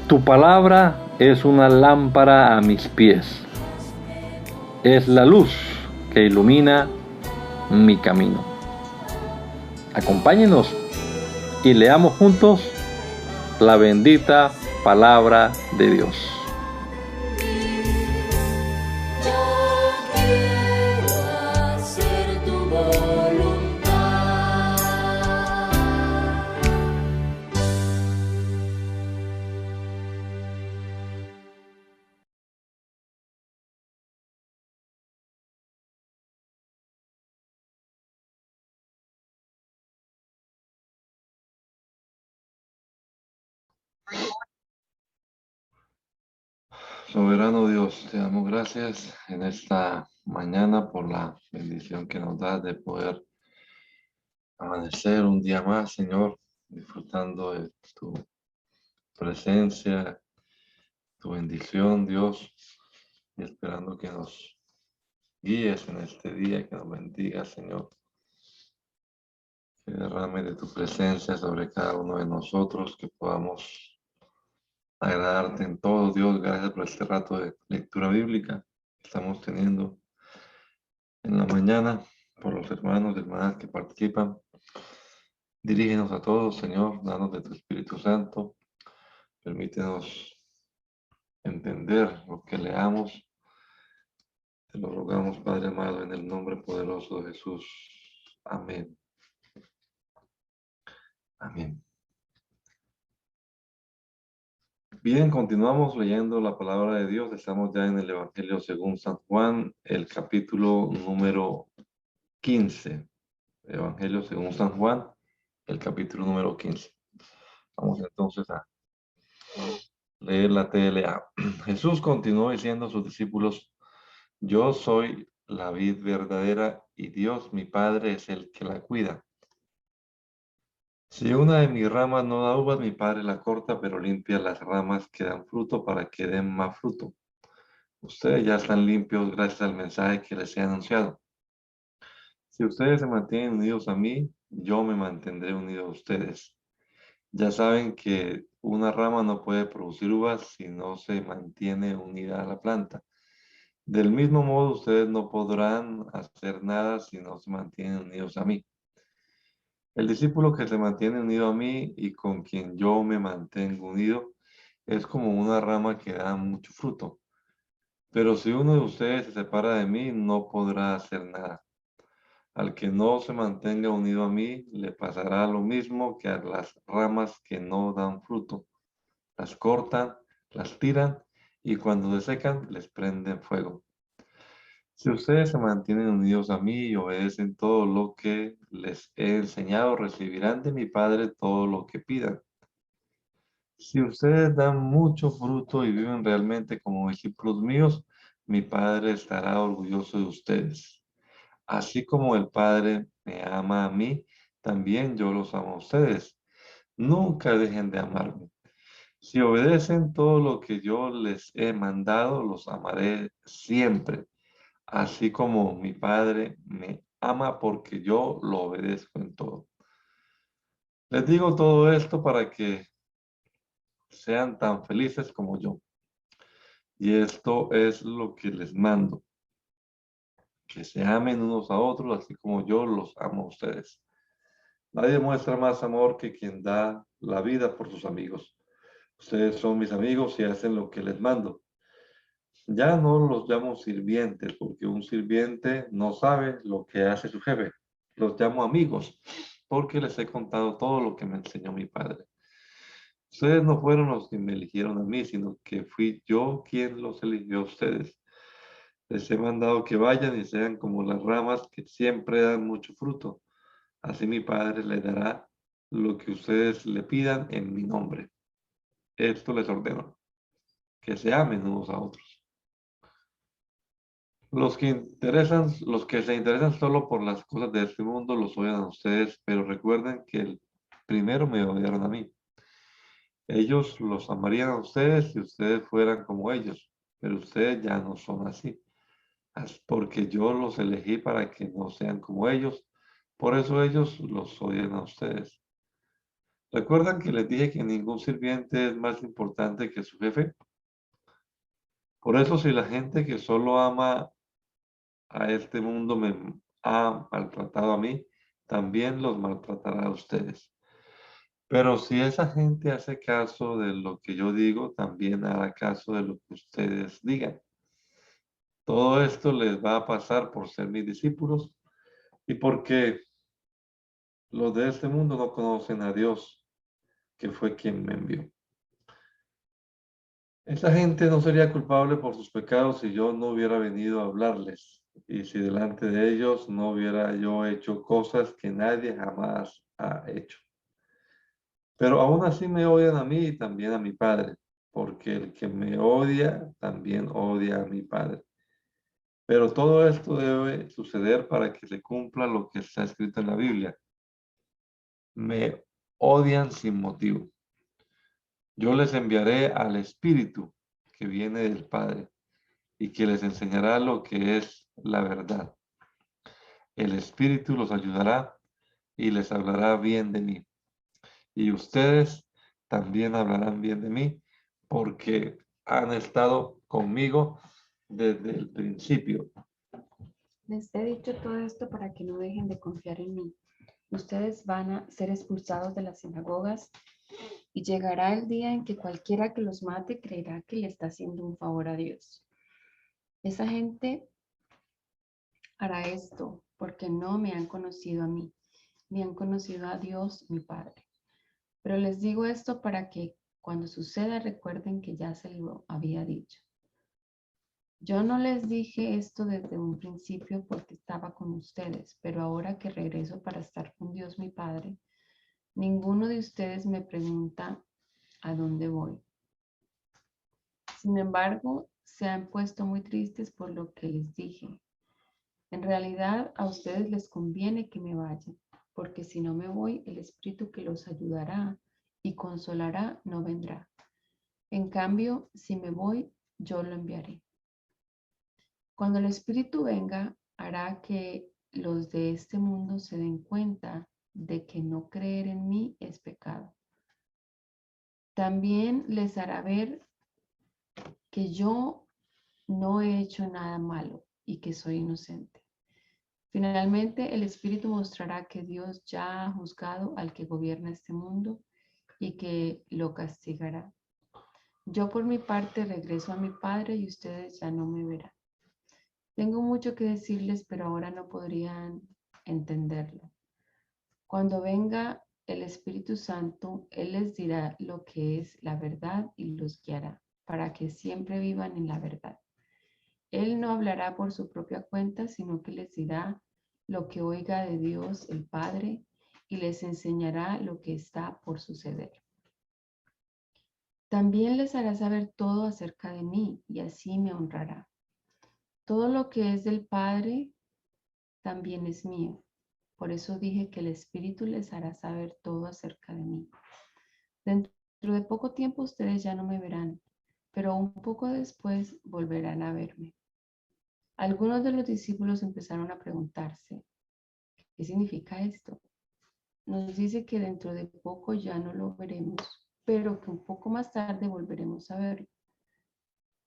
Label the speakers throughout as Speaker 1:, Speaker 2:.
Speaker 1: Tu palabra es una lámpara a mis pies, es la luz que ilumina mi camino. Acompáñenos y leamos juntos la bendita palabra de Dios.
Speaker 2: Soberano Dios, te damos gracias en esta mañana por la bendición que nos das de poder amanecer un día más, Señor, disfrutando de tu presencia, tu bendición, Dios, y esperando que nos guíes en este día, que nos bendigas, Señor, que derrame de tu presencia sobre cada uno de nosotros, que podamos agradarte en todo, Dios. Gracias por este rato de lectura bíblica que estamos teniendo en la mañana, por los hermanos y hermanas que participan. Dirígenos a todos, Señor, danos de tu Espíritu Santo. Permítenos entender lo que leamos. Te lo rogamos, Padre amado, en el nombre poderoso de Jesús. Amén. Amén. Bien, continuamos leyendo la palabra de Dios. Estamos ya en el Evangelio según San Juan, el capítulo número 15. Evangelio según San Juan, el capítulo número 15. Vamos entonces a leer la TLA. Jesús continuó diciendo a sus discípulos: Yo soy la vid verdadera y Dios mi Padre es el que la cuida. Si una de mis ramas no da uvas, mi Padre la corta, pero limpia las ramas que dan fruto para que den más fruto. Ustedes ya están limpios gracias al mensaje que les he anunciado. Si ustedes se mantienen unidos a mí, yo me mantendré unido a ustedes. Ya saben que una rama no puede producir uvas si no se mantiene unida a la planta. Del mismo modo, ustedes no podrán hacer nada si no se mantienen unidos a mí. El discípulo que se mantiene unido a mí y con quien yo me mantengo unido es como una rama que da mucho fruto. Pero si uno de ustedes se separa de mí, no podrá hacer nada. Al que no se mantenga unido a mí, le pasará lo mismo que a las ramas que no dan fruto. Las cortan, las tiran y cuando se secan, les prenden fuego. Si ustedes se mantienen unidos a mí y obedecen todo lo que les he enseñado, recibirán de mi Padre todo lo que pidan. Si ustedes dan mucho fruto y viven realmente como discípulos míos, mi Padre estará orgulloso de ustedes. Así como el Padre me ama a mí, también yo los amo a ustedes. Nunca dejen de amarme. Si obedecen todo lo que yo les he mandado, los amaré siempre. Así como mi Padre me ama porque yo lo obedezco en todo. Les digo todo esto para que sean tan felices como yo. Y esto es lo que les mando, que se amen unos a otros, así como yo los amo a ustedes. Nadie muestra más amor que quien da la vida por sus amigos. Ustedes son mis amigos y hacen lo que les mando. Ya no los llamo sirvientes, porque un sirviente no sabe lo que hace su jefe. Los llamo amigos, porque les he contado todo lo que me enseñó mi padre. Ustedes no fueron los que me eligieron a mí, sino que fui yo quien los eligió a ustedes. Les he mandado que vayan y sean como las ramas que siempre dan mucho fruto. Así mi Padre les dará lo que ustedes le pidan en mi nombre. Esto les ordeno, que se amen unos a otros. Los que se interesan solo por las cosas de este mundo los odian a ustedes, pero recuerden que el primero me odiaron a mí. Ellos los amarían a ustedes si ustedes fueran como ellos, pero ustedes ya no son así. Porque yo los elegí para que no sean como ellos, por eso ellos los odian a ustedes. ¿Recuerdan que les dije que ningún sirviente es más importante que su jefe? Por eso, si la gente que solo ama a este mundo me ha maltratado a mí, también los maltratará a ustedes. Pero si esa gente hace caso de lo que yo digo, también hará caso de lo que ustedes digan. Todo esto les va a pasar por ser mis discípulos y porque los de este mundo no conocen a Dios, que fue quien me envió. Esa gente no sería culpable por sus pecados si yo no hubiera venido a hablarles y si delante de ellos no hubiera yo hecho cosas que nadie jamás ha hecho. Pero aún así me odian a mí y también a mi Padre, porque el que me odia también odia a mi Padre. Pero todo esto debe suceder para que se cumpla lo que está escrito en la Biblia. Me odian sin motivo. Yo les enviaré al Espíritu que viene del Padre y que les enseñará lo que es la verdad. El Espíritu los ayudará y les hablará bien de mí. Y ustedes también hablarán bien de mí porque han estado conmigo desde el principio.
Speaker 3: Les he dicho todo esto para que no dejen de confiar en mí. Ustedes van a ser expulsados de las sinagogas y llegará el día en que cualquiera que los mate creerá que le está haciendo un favor a Dios. Esa gente hará esto porque no me han conocido a mí, ni han conocido a Dios, mi Padre. Pero les digo esto para que cuando suceda recuerden que ya se lo había dicho. Yo no les dije esto desde un principio porque estaba con ustedes, pero ahora que regreso para estar con Dios mi Padre, ninguno de ustedes me pregunta a dónde voy. Sin embargo, se han puesto muy tristes por lo que les dije. En realidad, a ustedes les conviene que me vaya, porque si no me voy, el Espíritu que los ayudará y consolará no vendrá. En cambio, si me voy, yo lo enviaré. Cuando el Espíritu venga, hará que los de este mundo se den cuenta de que no creer en mí es pecado. También les hará ver que yo no he hecho nada malo y que soy inocente. Finalmente, el Espíritu mostrará que Dios ya ha juzgado al que gobierna este mundo y que lo castigará. Yo por mi parte regreso a mi Padre y ustedes ya no me verán. Tengo mucho que decirles, pero ahora no podrían entenderlo. Cuando venga el Espíritu Santo, Él les dirá lo que es la verdad y los guiará para que siempre vivan en la verdad. Él no hablará por su propia cuenta, sino que les dirá lo que oiga de Dios el Padre y les enseñará lo que está por suceder. También les hará saber todo acerca de mí y así me honrará. Todo lo que es del Padre también es mío. Por eso dije que el Espíritu les hará saber todo acerca de mí. Dentro de poco tiempo ustedes ya no me verán, pero un poco después volverán a verme. Algunos de los discípulos empezaron a preguntarse, ¿qué significa esto? Nos dice que dentro de poco ya no lo veremos, pero que un poco más tarde volveremos a verlo.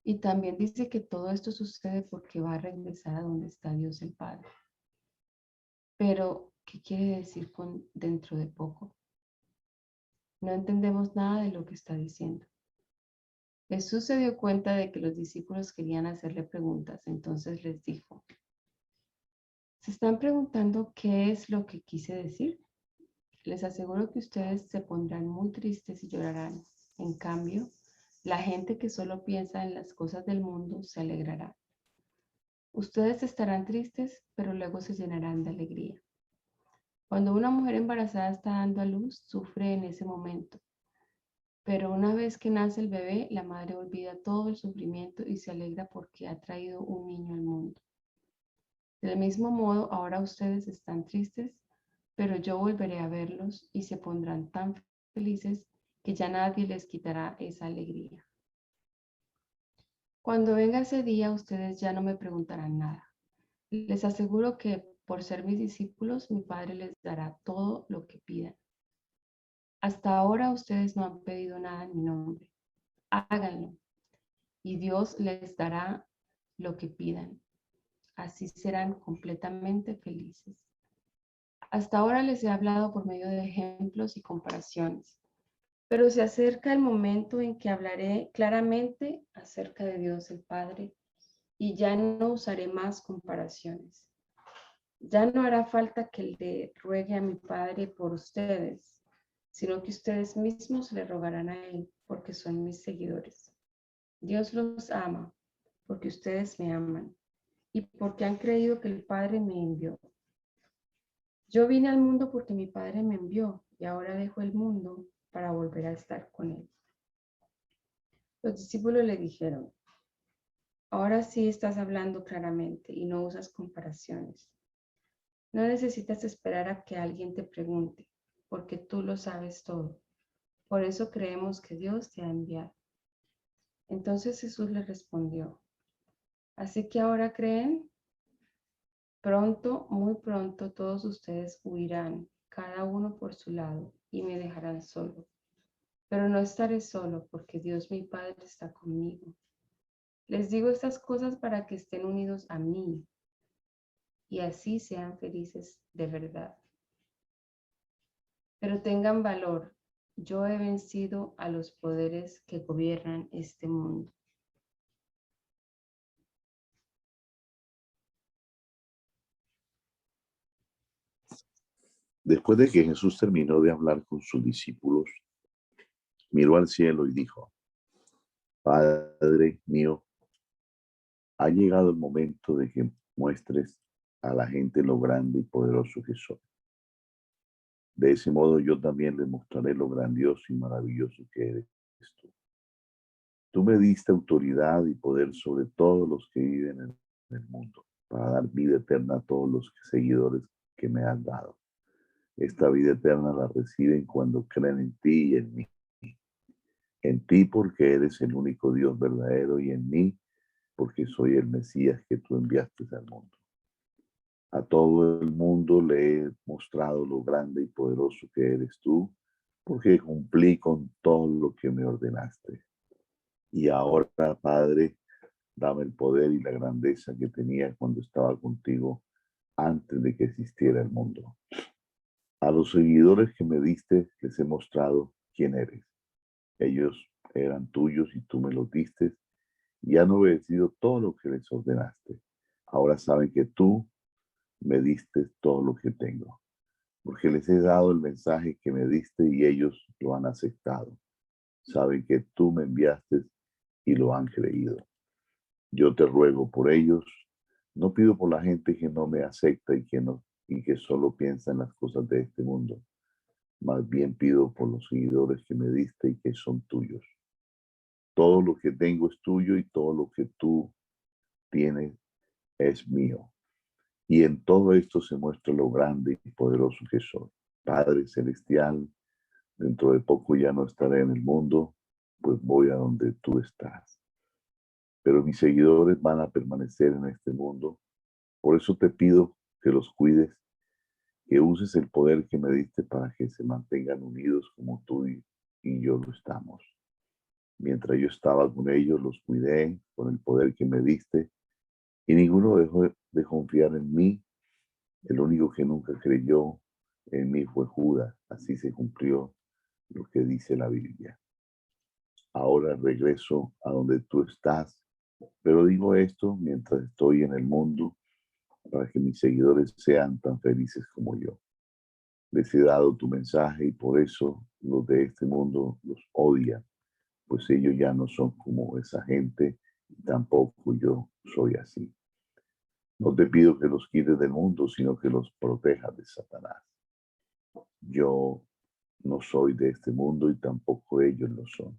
Speaker 3: Y también dice que todo esto sucede porque va a regresar a donde está Dios el Padre. Pero, ¿qué quiere decir con dentro de poco? No entendemos nada de lo que está diciendo. Jesús se dio cuenta de que los discípulos querían hacerle preguntas, entonces les dijo, ¿se están preguntando qué es lo que quise decir? Les aseguro que ustedes se pondrán muy tristes y llorarán. En cambio, la gente que solo piensa en las cosas del mundo se alegrará. Ustedes estarán tristes, pero luego se llenarán de alegría. Cuando una mujer embarazada está dando a luz, sufre en ese momento. Pero una vez que nace el bebé, la madre olvida todo el sufrimiento y se alegra porque ha traído un niño al mundo. Del mismo modo, ahora ustedes están tristes, pero yo volveré a verlos y se pondrán tan felices que ya nadie les quitará esa alegría. Cuando venga ese día, ustedes ya no me preguntarán nada. Les aseguro que por ser mis discípulos, mi Padre les dará todo lo que pidan. Hasta ahora ustedes no han pedido nada en mi nombre. Háganlo y Dios les dará lo que pidan. Así serán completamente felices. Hasta ahora les he hablado por medio de ejemplos y comparaciones, pero se acerca el momento en que hablaré claramente acerca de Dios el Padre y ya no usaré más comparaciones. Ya no hará falta que le ruegue a mi Padre por ustedes, sino que ustedes mismos le rogarán a Él porque son mis seguidores. Dios los ama porque ustedes me aman y porque han creído que el Padre me envió. Yo vine al mundo porque mi Padre me envió y ahora dejo el mundo para volver a estar con Él. Los discípulos le dijeron, ahora sí estás hablando claramente y no usas comparaciones. No necesitas esperar a que alguien te pregunte, porque tú lo sabes todo. Por eso creemos que Dios te ha enviado. Entonces Jesús le respondió, ¿así que ahora creen? Pronto, muy pronto, todos ustedes huirán, cada uno por su lado, y me dejarán solo. Pero no estaré solo, porque Dios mi Padre está conmigo. Les digo estas cosas para que estén unidos a mí, y así sean felices de verdad. Pero tengan valor, yo he vencido a los poderes que gobiernan este mundo.
Speaker 4: Después de que Jesús terminó de hablar con sus discípulos, miró al cielo y dijo, Padre mío, ha llegado el momento de que muestres a la gente lo grande y poderoso que soy. De ese modo yo también les mostraré lo grandioso y maravilloso que eres tú. Tú me diste autoridad y poder sobre todos los que viven en el mundo, para dar vida eterna a todos los seguidores que me has dado. Esta vida eterna la reciben cuando creen en ti y en mí. En ti porque eres el único Dios verdadero y en mí porque soy el Mesías que tú enviaste al mundo. A todo el mundo le he mostrado lo grande y poderoso que eres tú, porque cumplí con todo lo que me ordenaste. Y ahora, Padre, dame el poder y la grandeza que tenía cuando estaba contigo antes de que existiera el mundo. A los seguidores que me diste les he mostrado quién eres. Ellos eran tuyos y tú me los diste y han obedecido todo lo que les ordenaste. Ahora saben que tú me diste todo lo que tengo, porque les he dado el mensaje que me diste y ellos lo han aceptado. Saben que tú me enviaste y lo han creído. Yo te ruego por ellos. No pido por la gente que no me acepta y que solo piensa en las cosas de este mundo. Más bien pido por los seguidores que me diste y que son tuyos. Todo lo que tengo es tuyo y todo lo que tú tienes es mío. Y en todo esto se muestra lo grande y poderoso que soy. Padre Celestial, dentro de poco ya no estaré en el mundo, pues voy a donde tú estás. Pero mis seguidores van a permanecer en este mundo. Por eso te pido que los cuides, que uses el poder que me diste para que se mantengan unidos como tú y yo lo estamos. Mientras yo estaba con ellos, los cuidé con el poder que me diste y ninguno dejó de confiar en mí. El único que nunca creyó en mí fue Judas. Así se cumplió lo que dice la Biblia. Ahora regreso a donde tú estás, pero digo esto mientras estoy en el mundo para que mis seguidores sean tan felices como yo. Les he dado tu mensaje y por eso los de este mundo los odian, pues ellos ya no son como esa gente y tampoco yo soy así. No te pido que los quites del mundo, sino que los protejas de Satanás. Yo no soy de este mundo y tampoco ellos lo son.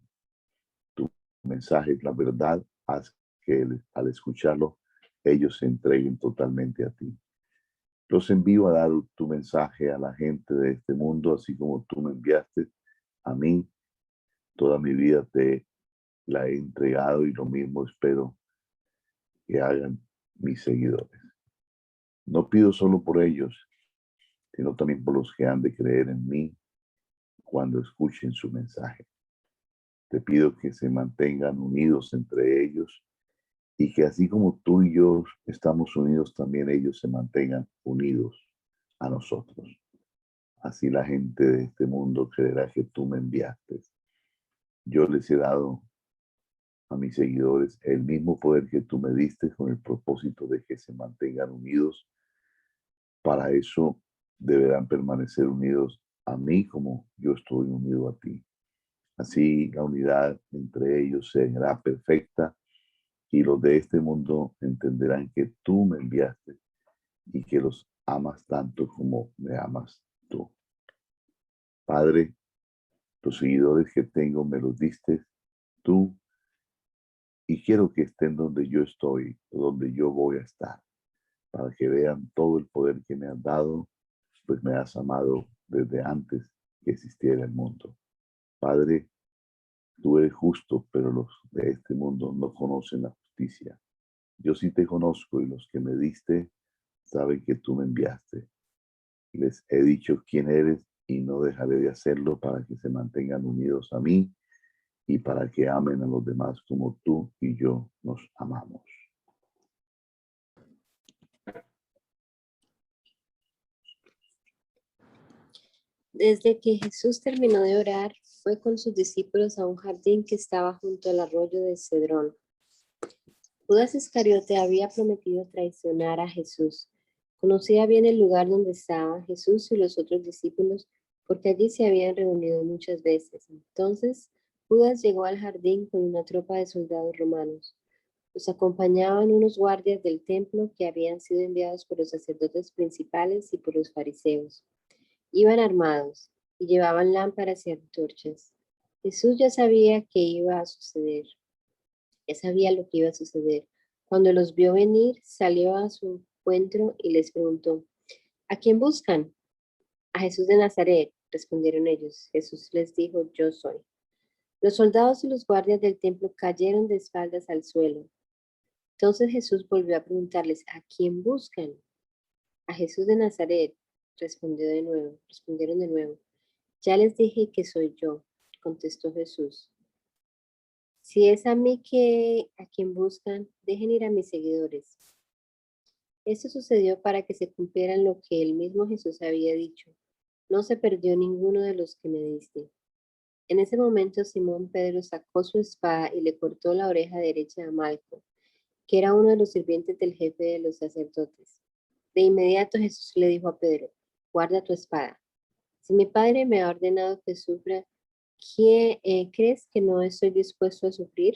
Speaker 4: Tu mensaje es la verdad, haz que al escucharlo ellos se entreguen totalmente a ti. Los envío a dar tu mensaje a la gente de este mundo, así como tú me enviaste a mí. Toda mi vida te la he entregado y lo mismo espero que hagan mis seguidores. No pido solo por ellos, sino también por los que han de creer en mí cuando escuchen su mensaje. Te pido que se mantengan unidos entre ellos y que así como tú y yo estamos unidos, también ellos se mantengan unidos a nosotros. Así la gente de este mundo creerá que tú me enviaste. Yo les he dado a mis seguidores el mismo poder que tú me diste con el propósito de que se mantengan unidos. Para eso deberán permanecer unidos a mí como yo estoy unido a ti. Así la unidad entre ellos será perfecta y los de este mundo entenderán que tú me enviaste y que los amas tanto como me amas tú. Padre, los seguidores que tengo me los diste tú y quiero que estén donde yo estoy, donde yo voy a estar, para que vean todo el poder que me has dado, pues me has amado desde antes que existiera el mundo. Padre, tú eres justo, pero los de este mundo no conocen la justicia. Yo sí te conozco y los que me diste saben que tú me enviaste. Les he dicho quién eres y no dejaré de hacerlo para que se mantengan unidos a mí y para que amen a los demás como tú y yo nos amamos.
Speaker 5: Desde que Jesús terminó de orar, fue con sus discípulos a un jardín que estaba junto al arroyo de Cedrón. Judas Iscariote había prometido traicionar a Jesús. Conocía bien el lugar donde estaban Jesús y los otros discípulos, porque allí se habían reunido muchas veces. Entonces, Judas llegó al jardín con una tropa de soldados romanos. Los acompañaban unos guardias del templo que habían sido enviados por los sacerdotes principales y por los fariseos. Iban armados y llevaban lámparas y antorchas. Jesús ya sabía que iba a suceder. Ya sabía lo que iba a suceder. Cuando los vio venir, salió a su encuentro y les preguntó, ¿a quién buscan? A Jesús de Nazaret, respondieron ellos. Jesús les dijo, yo soy. Los soldados y los guardias del templo cayeron de espaldas al suelo. Entonces Jesús volvió a preguntarles, ¿a quién buscan? A Jesús de Nazaret, respondieron de nuevo. Ya les dije que soy yo, contestó Jesús. Si es a mí a quien buscan, dejen ir a mis seguidores. Esto sucedió para que se cumplieran lo que el mismo Jesús había dicho. No se perdió ninguno de los que me diste. En ese momento Simón Pedro sacó su espada y le cortó la oreja derecha a Malco, que era uno de los sirvientes del jefe de los sacerdotes. De inmediato Jesús le dijo a Pedro, guarda tu espada. Si mi Padre me ha ordenado que sufra, ¿crees que no estoy dispuesto a sufrir?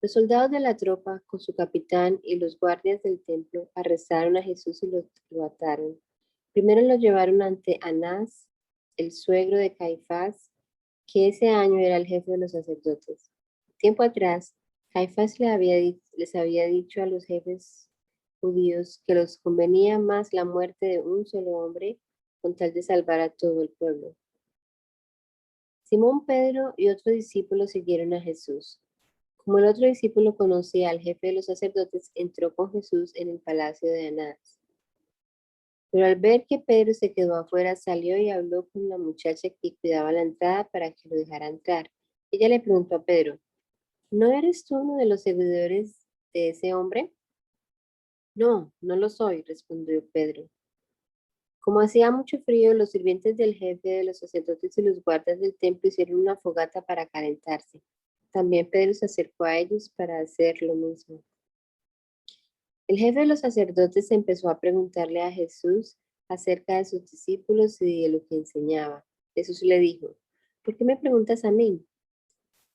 Speaker 5: Los soldados de la tropa, con su capitán y los guardias del templo, arrestaron a Jesús y lo ataron. Primero lo llevaron ante Anás, el suegro de Caifás, que ese año era el jefe de los sacerdotes. Tiempo atrás, Caifás les había dicho a los jefes judíos que les convenía más la muerte de un solo hombre con tal de salvar a todo el pueblo. Simón Pedro y otro discípulo siguieron a Jesús. Como el otro discípulo conocía al jefe de los sacerdotes, entró con Jesús en el palacio de Anás. Pero al ver que Pedro se quedó afuera, salió y habló con la muchacha que cuidaba la entrada para que lo dejara entrar. Ella le preguntó a Pedro, ¿no eres tú uno de los seguidores de ese hombre? No, no lo soy, respondió Pedro. Como hacía mucho frío, los sirvientes del jefe de los sacerdotes y los guardas del templo hicieron una fogata para calentarse. También Pedro se acercó a ellos para hacer lo mismo. El jefe de los sacerdotes empezó a preguntarle a Jesús acerca de sus discípulos y de lo que enseñaba. Jesús le dijo, ¿por qué me preguntas a mí?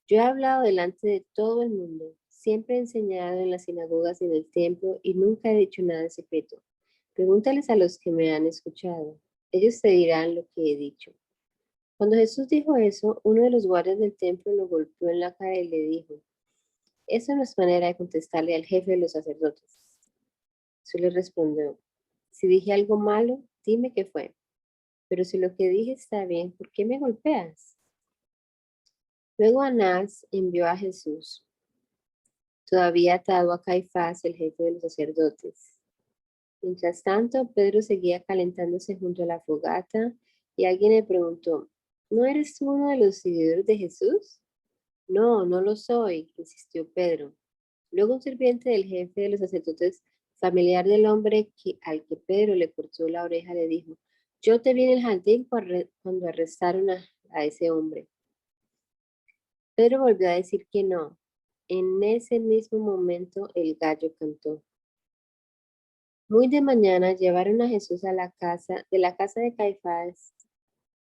Speaker 5: Yo he hablado delante de todo el mundo. Siempre he enseñado en las sinagogas y en el templo y nunca he dicho nada en secreto. Pregúntales a los que me han escuchado. Ellos te dirán lo que he dicho. Cuando Jesús dijo eso, uno de los guardias del templo lo golpeó en la cara y le dijo, esa no es manera de contestarle al jefe de los sacerdotes. Jesús le respondió, si dije algo malo, dime qué fue. Pero si lo que dije está bien, ¿por qué me golpeas? Luego Anás envió a Jesús, todavía atado a Caifás, el jefe de los sacerdotes. Mientras tanto, Pedro seguía calentándose junto a la fogata y alguien le preguntó, ¿no eres tú uno de los seguidores de Jesús? No, no lo soy, insistió Pedro. Luego un sirviente del jefe de los sacerdotes, familiar del hombre al que Pedro le cortó la oreja, le dijo, yo te vi en el jardín cuando arrestaron a ese hombre. Pedro volvió a decir que no. En ese mismo momento el gallo cantó. Muy de mañana llevaron a Jesús a la casa de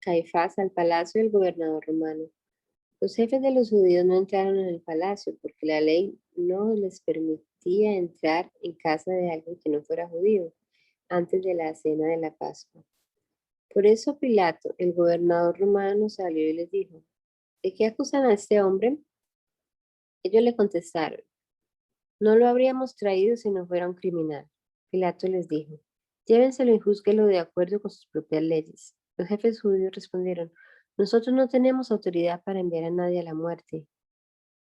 Speaker 5: Caifás al palacio del gobernador romano. Los jefes de los judíos no entraron en el palacio porque la ley no les permitía entrar en casa de alguien que no fuera judío antes de la cena de la Pascua. Por eso Pilato, el gobernador romano, salió y les dijo, ¿de qué acusan a este hombre? Ellos le contestaron, no lo habríamos traído si no fuera un criminal. Pilato les dijo, llévenselo y júzguelo de acuerdo con sus propias leyes. Los jefes judíos respondieron, nosotros no tenemos autoridad para enviar a nadie a la muerte.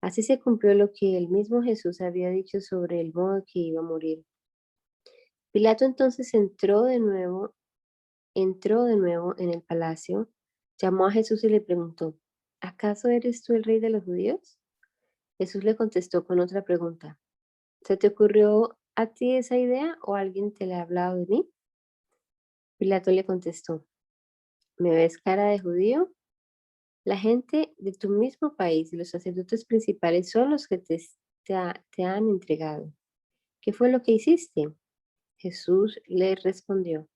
Speaker 5: Así se cumplió lo que el mismo Jesús había dicho sobre el modo que iba a morir. Pilato entonces entró de nuevo en el palacio, llamó a Jesús y le preguntó, ¿acaso eres tú el rey de los judíos? Jesús le contestó con otra pregunta. ¿Se te ocurrió a ti esa idea o alguien te la ha hablado de mí? Pilato le contestó, ¿me ves cara de judío? La gente de tu mismo país y los sacerdotes principales son los que te han entregado. ¿Qué fue lo que hiciste? Jesús le respondió,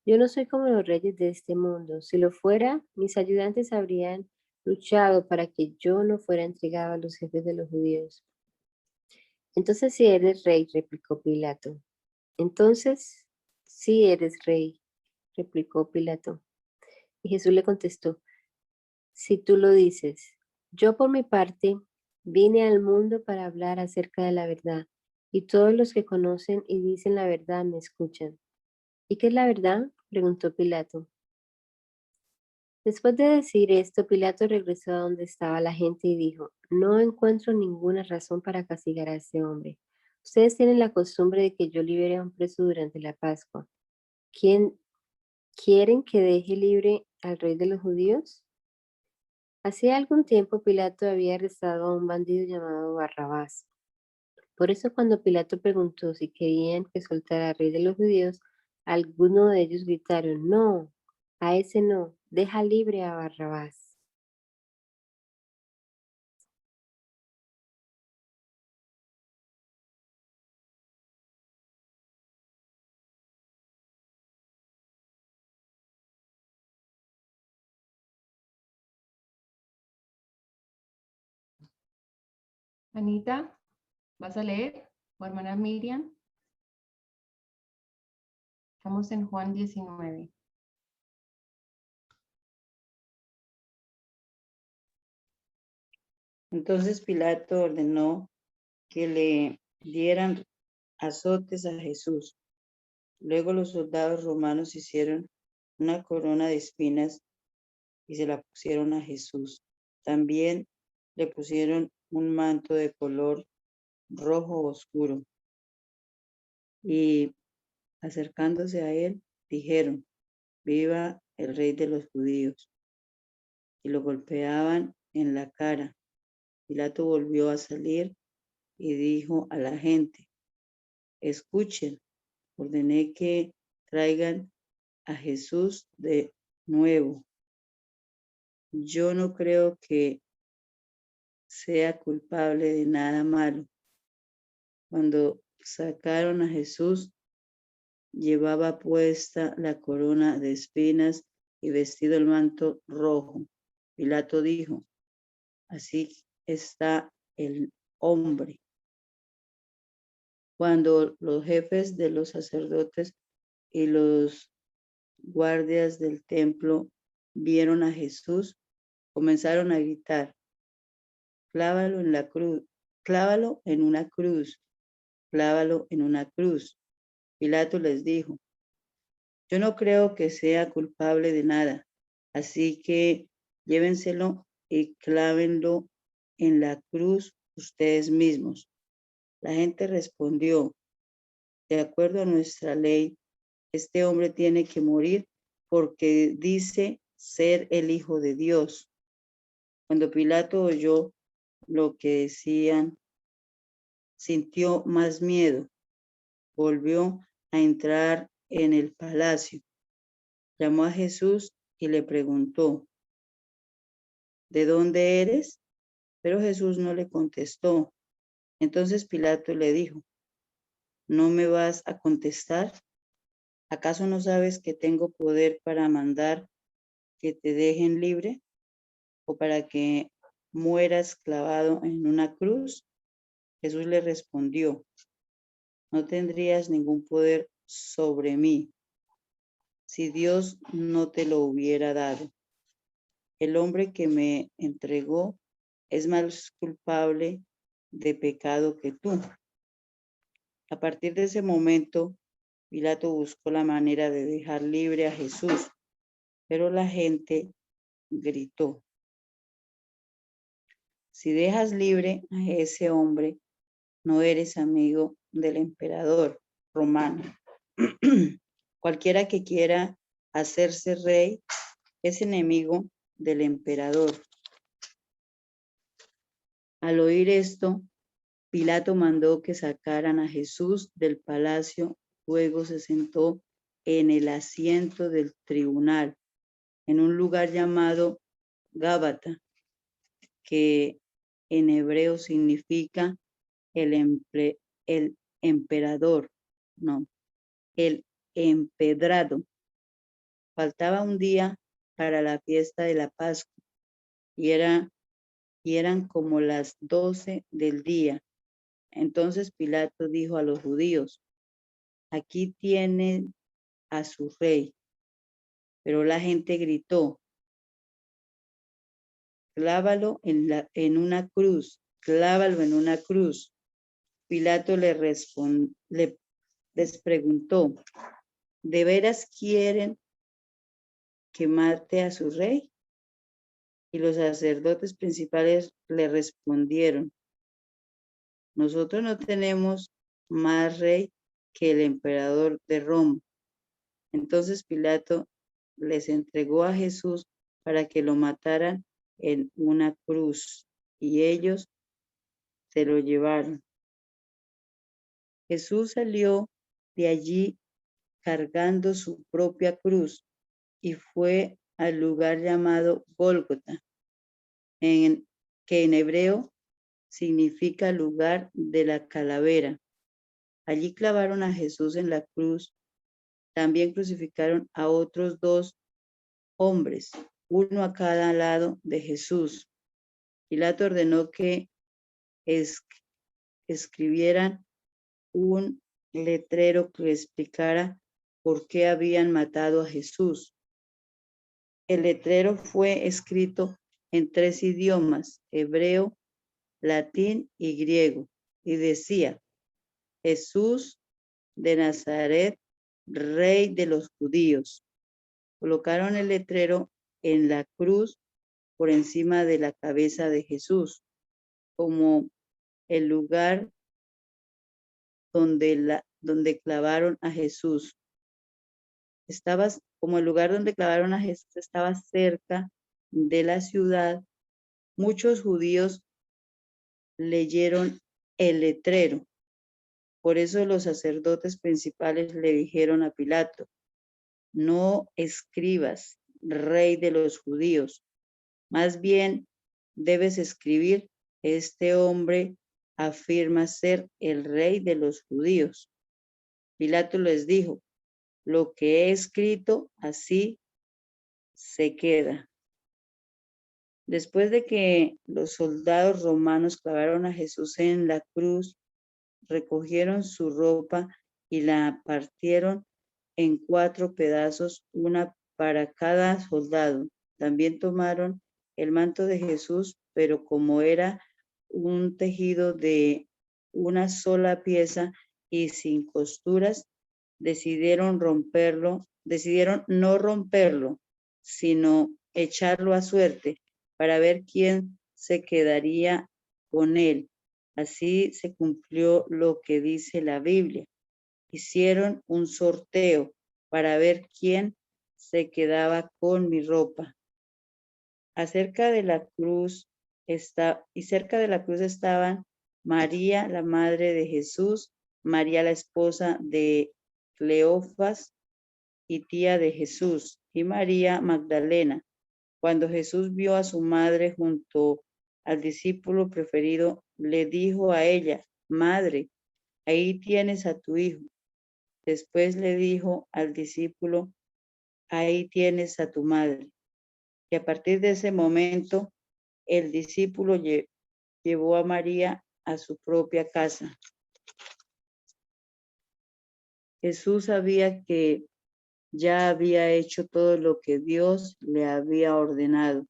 Speaker 5: yo no soy como los reyes de este mundo. Si lo fuera, mis ayudantes habrían luchado para que yo no fuera entregado a los jefes de los judíos. Entonces, si eres rey, replicó Pilato. Entonces, sí eres rey, replicó Pilato. Y Jesús le contestó, si tú lo dices, yo por mi parte vine al mundo para hablar acerca de la verdad, y todos los que conocen y dicen la verdad me escuchan. ¿Y qué es la verdad? Preguntó Pilato. Después de decir esto, Pilato regresó a donde estaba la gente y dijo, no encuentro ninguna razón para castigar a este hombre. Ustedes tienen la costumbre de que yo libere a un preso durante la Pascua. ¿Quieren que deje libre al rey de los judíos? Hacía algún tiempo Pilato había arrestado a un bandido llamado Barrabás. Por eso cuando Pilato preguntó si querían que soltara al rey de los judíos, algunos de ellos gritaron, no, a ese no, deja libre a Barrabás.
Speaker 3: Anita, ¿vas a leer? ¿O hermana Miriam? Estamos en Juan 19.
Speaker 6: Entonces Pilato ordenó que le dieran azotes a Jesús. Luego los soldados romanos hicieron una corona de espinas y se la pusieron a Jesús. También le pusieron un manto de color rojo oscuro y acercándose a él dijeron, viva el rey de los judíos, y lo golpeaban en la cara. Pilato volvió a salir y dijo a la gente, escuchen, ordené que traigan a Jesús de nuevo. Yo no creo que sea culpable de nada malo. Cuando sacaron a Jesús, llevaba puesta la corona de espinas y vestido el manto rojo. Pilato dijo, así está el hombre. Cuando los jefes de los sacerdotes y los guardias del templo vieron a Jesús, comenzaron a gritar, clávalo en la cruz, clávalo en una cruz, clávalo en una cruz. Pilato les dijo, yo no creo que sea culpable de nada, así que llévenselo y clávenlo en la cruz ustedes mismos. La gente respondió, de acuerdo a nuestra ley, este hombre tiene que morir porque dice ser el Hijo de Dios. Cuando Pilato oyó lo que decían, sintió más miedo. Volvió a entrar en el palacio. Llamó a Jesús y le preguntó, ¿de dónde eres? Pero Jesús no le contestó. Entonces Pilato le dijo, ¿no me vas a contestar? ¿Acaso no sabes que tengo poder para mandar que te dejen libre o para que mueras clavado en una cruz? Jesús le respondió, no tendrías ningún poder sobre mí si Dios no te lo hubiera dado. El hombre que me entregó es más culpable de pecado que tú. A partir de ese momento, Pilato buscó la manera de dejar libre a Jesús, pero la gente gritó, si dejas libre a ese hombre, no eres amigo del emperador romano. Cualquiera que quiera hacerse rey es enemigo del emperador. Al oír esto, Pilato mandó que sacaran a Jesús del palacio, luego se sentó en el asiento del tribunal, en un lugar llamado Gábata, que en hebreo significa el emperador, no, el empedrado. Faltaba un día para la fiesta de la Pascua y eran como las 12 del día. Entonces Pilato dijo a los judíos, aquí tienen a su rey. Pero la gente gritó, clávalo en una cruz, clávalo en una cruz. Pilato les preguntó, ¿de veras quieren que mate a su rey? Y los sacerdotes principales le respondieron, nosotros no tenemos más rey que el emperador de Roma. Entonces Pilato les entregó a Jesús para que lo mataran en una cruz, y ellos se lo llevaron. Jesús salió de allí cargando su propia cruz y fue al lugar llamado Gólgota, que en hebreo significa lugar de la calavera. Allí clavaron a Jesús en la cruz. También crucificaron a otros 2 hombres, uno a cada lado de Jesús. Pilato ordenó que escribieran un letrero que explicara por qué habían matado a Jesús. El letrero fue escrito en 3 idiomas, hebreo, latín y griego, y decía, Jesús de Nazaret, Rey de los judíos. Colocaron el letrero en la cruz por encima de la cabeza de Jesús, como el lugar donde clavaron a Jesús. Como el lugar donde clavaron a Jesús estaba cerca de la ciudad, muchos judíos leyeron el letrero. Por eso los sacerdotes principales le dijeron a Pilato, no escribas, Rey de los judíos, más bien debes escribir, este hombre afirma ser el Rey de los judíos. Pilato les dijo, lo que he escrito, así se queda. Después de que los soldados romanos clavaron a Jesús en la cruz, recogieron su ropa y la partieron en 4 pedazos, una para cada soldado. También tomaron el manto de Jesús, pero como era un tejido de una sola pieza y sin costuras, decidieron no romperlo, sino echarlo a suerte para ver quién se quedaría con él. Así se cumplió lo que dice la Biblia. Hicieron un sorteo para ver quién se quedaba con mi ropa. Cerca de la cruz estaban María, la madre de Jesús, María, la esposa de Cleofas y tía de Jesús, y María Magdalena. Cuando Jesús vio a su madre junto al discípulo preferido, le dijo a ella: Madre, ahí tienes a tu hijo. Después le dijo al discípulo: Ahí tienes a tu madre. Y a partir de ese momento, el discípulo llevó a María a su propia casa. Jesús sabía que ya había hecho todo lo que Dios le había ordenado.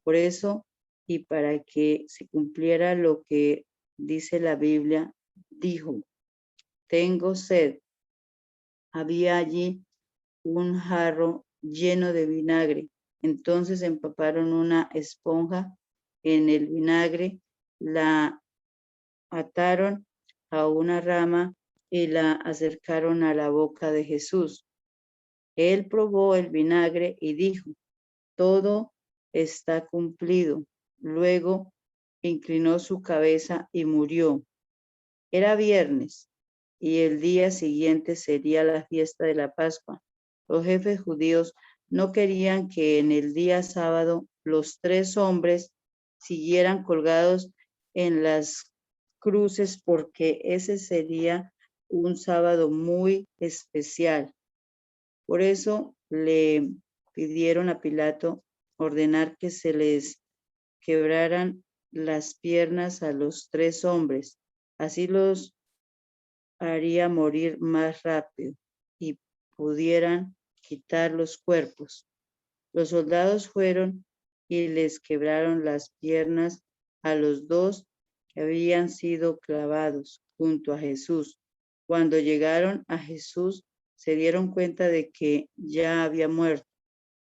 Speaker 6: Por eso, y para que se cumpliera lo que dice la Biblia, dijo: Tengo sed. Había allí un jarro lleno de vinagre. Entonces empaparon una esponja en el vinagre, la ataron a una rama y la acercaron a la boca de Jesús. Él probó el vinagre y dijo: Todo está cumplido. Luego inclinó su cabeza y murió. Era viernes y el día siguiente sería la fiesta de la Pascua. Los jefes judíos no querían que en el día sábado los 3 hombres siguieran colgados en las cruces, porque ese sería un sábado muy especial. Por eso le pidieron a Pilato ordenar que se les quebraran las piernas a los 3 hombres. Así los haría morir más rápido y pudieran quitar los cuerpos. Los soldados fueron y les quebraron las piernas a los 2 que habían sido clavados junto a Jesús. Cuando llegaron a Jesús, se dieron cuenta de que ya había muerto.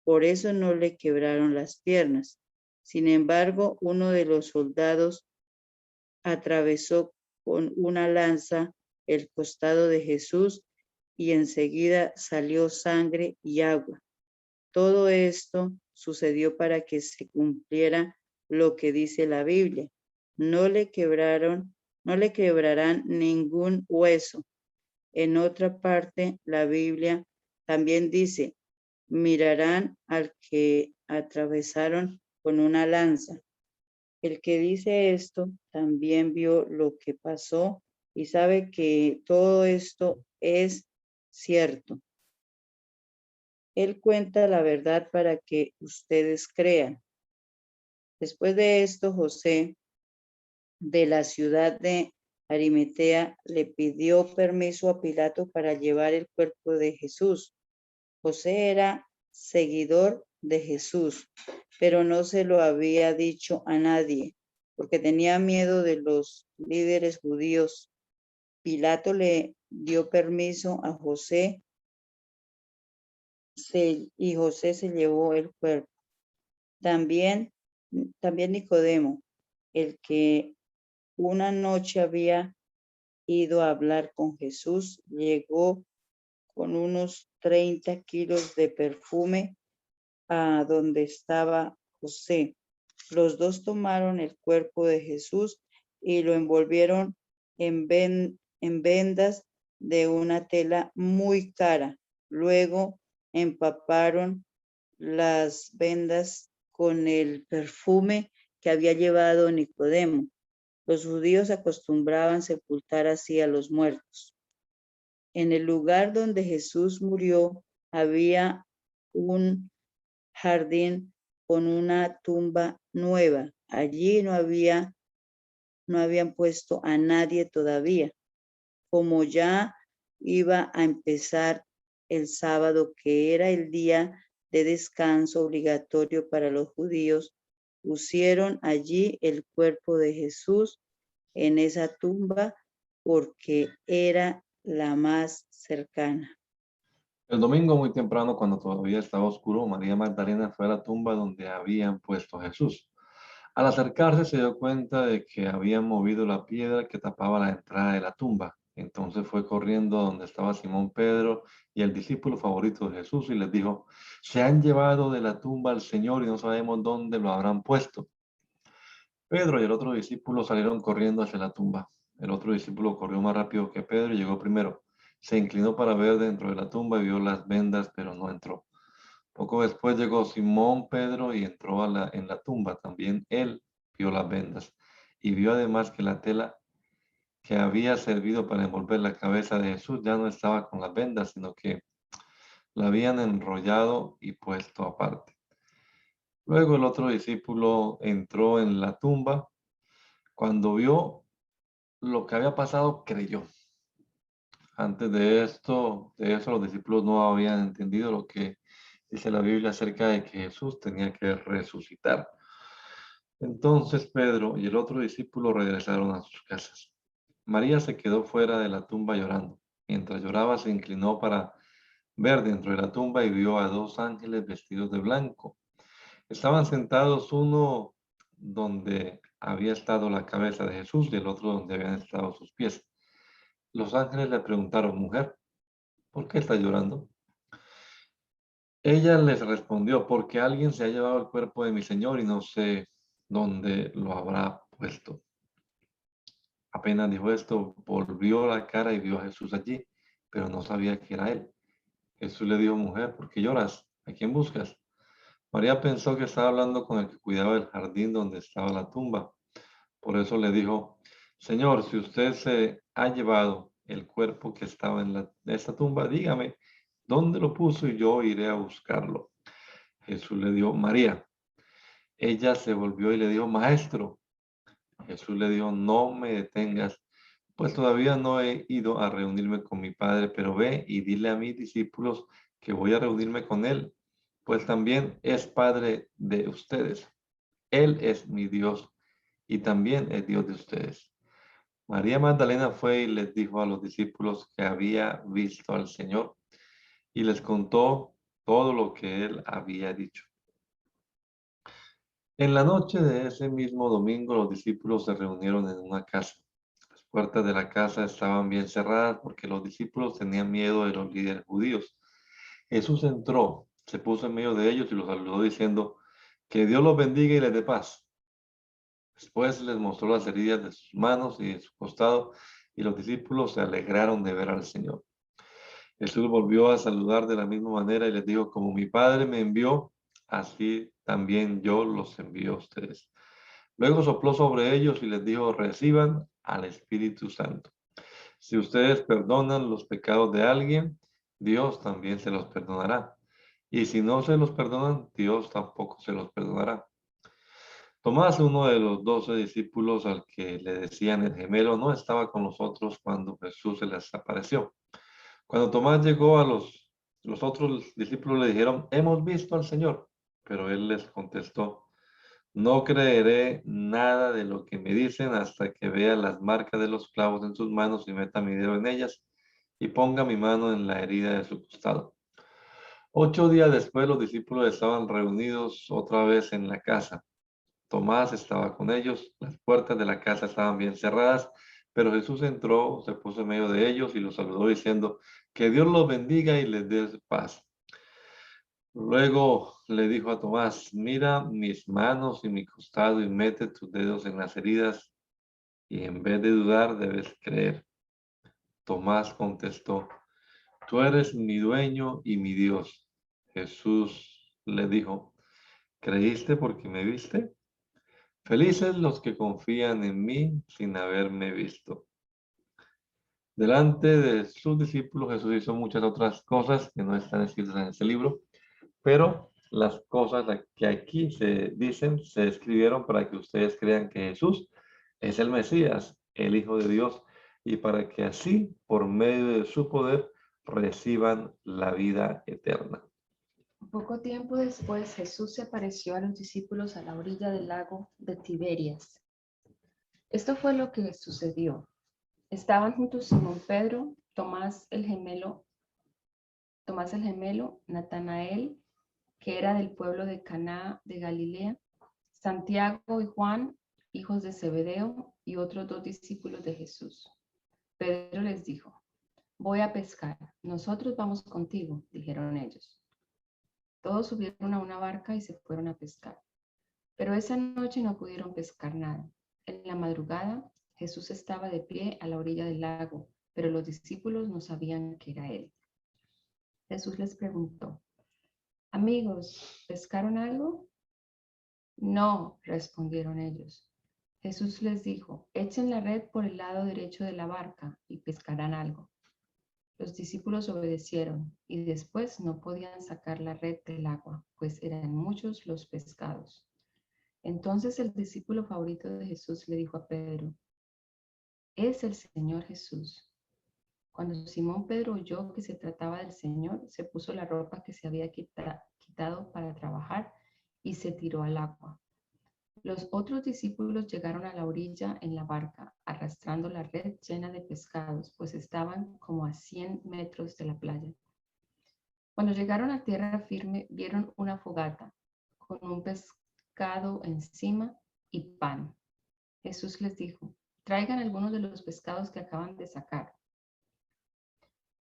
Speaker 6: Por eso no le quebraron las piernas. Sin embargo, uno de los soldados atravesó con una lanza el costado de Jesús y enseguida salió sangre y agua. Todo esto sucedió para que se cumpliera lo que dice la Biblia: no le quebrarán ningún hueso. En otra parte, la Biblia también dice: mirarán al que atravesaron con una lanza. El que dice esto también vio lo que pasó y sabe que todo esto es cierto. Él cuenta la verdad para que ustedes crean. Después de esto, José, de la ciudad de Arimatea, le pidió permiso a Pilato para llevar el cuerpo de Jesús. José era seguidor de Jesús, pero no se lo había dicho a nadie, porque tenía miedo de los líderes judíos. Pilato le dio permiso a José y José se llevó el cuerpo. También Nicodemo, el que una noche había ido a hablar con Jesús, llegó con unos 30 kilos de perfume a donde estaba José. Los 2 tomaron el cuerpo de Jesús y lo envolvieron en vendas de una tela muy cara. Luego empaparon las vendas con el perfume que había llevado Nicodemo. Los judíos acostumbraban sepultar así a los muertos. En el lugar donde Jesús murió había un jardín con una tumba nueva. Allí no habían puesto a nadie todavía. Como ya iba a empezar el sábado, que era el día de descanso obligatorio para los judíos, pusieron allí el cuerpo de Jesús en esa tumba porque era la más cercana.
Speaker 2: El domingo muy temprano, cuando todavía estaba oscuro, María Magdalena fue a la tumba donde habían puesto a Jesús. Al acercarse se dio cuenta de que habían movido la piedra que tapaba la entrada de la tumba. Entonces fue corriendo donde estaba Simón Pedro y el discípulo favorito de Jesús y les dijo, se han llevado de la tumba al Señor y no sabemos dónde lo habrán puesto. Pedro y el otro discípulo salieron corriendo hacia la tumba. El otro discípulo corrió más rápido que Pedro y llegó primero. Se inclinó para ver dentro de la tumba y vio las vendas, pero no entró. Poco después llegó Simón Pedro y entró en la tumba. También él vio las vendas y vio además que la tela que había servido para envolver la cabeza de Jesús ya no estaba con las vendas, sino que la habían enrollado y puesto aparte. Luego el otro discípulo entró en la tumba. Cuando vio lo que había pasado, creyó. Antes de eso, los discípulos no habían entendido lo que dice la Biblia acerca de que Jesús tenía que resucitar. Entonces Pedro y el otro discípulo regresaron a sus casas. María se quedó fuera de la tumba llorando. Mientras lloraba, se inclinó para ver dentro de la tumba y vio a dos ángeles vestidos de blanco. Estaban sentados, uno donde había estado la cabeza de Jesús y el otro donde habían estado sus pies. Los ángeles le preguntaron, mujer, ¿por qué está llorando? Ella les respondió, porque alguien se ha llevado el cuerpo de mi Señor y no sé dónde lo habrá puesto. Apenas dijo esto, volvió la cara y vio a Jesús allí, pero no sabía que era él. Jesús le dijo, mujer, ¿por qué lloras? ¿A quién buscas? María pensó que estaba hablando con el que cuidaba el jardín donde estaba la tumba. Por eso le dijo, Señor, si usted se ha llevado el cuerpo que estaba en esta tumba, dígame dónde lo puso y yo iré a buscarlo. Jesús le dijo, María. Ella se volvió y le dijo, Maestro. Jesús le dijo, no me detengas, pues todavía no he ido a reunirme con mi Padre, pero ve y dile a mis discípulos que voy a reunirme con Él, pues también es Padre de ustedes. Él es mi Dios y también es Dios de ustedes. María Magdalena fue y les dijo a los discípulos que había visto al Señor y les contó todo lo que Él había dicho. En la noche de ese mismo domingo, los discípulos se reunieron en una casa. Las puertas de la casa estaban bien cerradas porque los discípulos tenían miedo de los líderes judíos. Jesús entró, se puso en medio de ellos y los saludó diciendo, que Dios los bendiga y les dé paz. Después les mostró las heridas de sus manos y de su costado y los discípulos se alegraron de ver al Señor. Jesús volvió a saludar de la misma manera y les dijo, como mi Padre me envió, así también yo los envío a ustedes. Luego sopló sobre ellos y les dijo, reciban al Espíritu Santo. Si ustedes perdonan los pecados de alguien, Dios también se los perdonará. Y si no se los perdonan, Dios tampoco se los perdonará. Tomás, uno de los 12 discípulos al que le decían el gemelo, no estaba con nosotros cuando Jesús se les apareció. Cuando Tomás llegó los otros discípulos le dijeron, hemos visto al Señor. Pero él les contestó, no creeré nada de lo que me dicen hasta que vea las marcas de los clavos en sus manos y meta mi dedo en ellas y ponga mi mano en la herida de su costado. 8 días después los discípulos estaban reunidos otra vez en la casa. Tomás estaba con ellos, las puertas de la casa estaban bien cerradas, pero Jesús entró, se puso en medio de ellos y los saludó diciendo, que Dios los bendiga y les dé paz. Luego le dijo a Tomás, mira mis manos y mi costado y mete tus dedos en las heridas y en vez de dudar debes creer. Tomás contestó, tú eres mi dueño y mi Dios. Jesús le dijo, ¿creíste porque me viste? Felices los que confían en mí sin haberme visto. Delante de sus discípulos Jesús hizo muchas otras cosas que no están escritas en este libro, pero las cosas que aquí se dicen se escribieron para que ustedes crean que Jesús es el Mesías, el Hijo de Dios, y para que así, por medio de su poder, reciban la vida eterna.
Speaker 3: Poco tiempo después, Jesús se apareció a los discípulos a la orilla del lago de Tiberias. Esto fue lo que sucedió. Estaban juntos Simón Pedro, Tomás el gemelo, Natanael, que era del pueblo de Caná de Galilea, Santiago y Juan, hijos de Zebedeo, y otros 2 discípulos de Jesús. Pedro les dijo, voy a pescar. Nosotros vamos contigo, dijeron ellos. Todos subieron a una barca y se fueron a pescar. Pero esa noche no pudieron pescar nada. En la madrugada, Jesús estaba de pie a la orilla del lago, pero los discípulos no sabían que era él. Jesús les preguntó, amigos, ¿pescaron algo? No, respondieron ellos. Jesús les dijo, echen la red por el lado derecho de la barca y pescarán algo. Los discípulos obedecieron y después no podían sacar la red del agua, pues eran muchos los pescados. Entonces el discípulo favorito de Jesús le dijo a Pedro, es el Señor Jesús. Cuando Simón Pedro oyó que se trataba del Señor, se puso la ropa que se había quitado para trabajar y se tiró al agua. Los otros discípulos llegaron a la orilla en la barca, arrastrando la red llena de pescados, pues estaban como a 100 metros de la playa. Cuando llegaron a tierra firme, vieron una fogata con un pescado encima y pan. Jesús les dijo, traigan algunos de los pescados que acaban de sacar.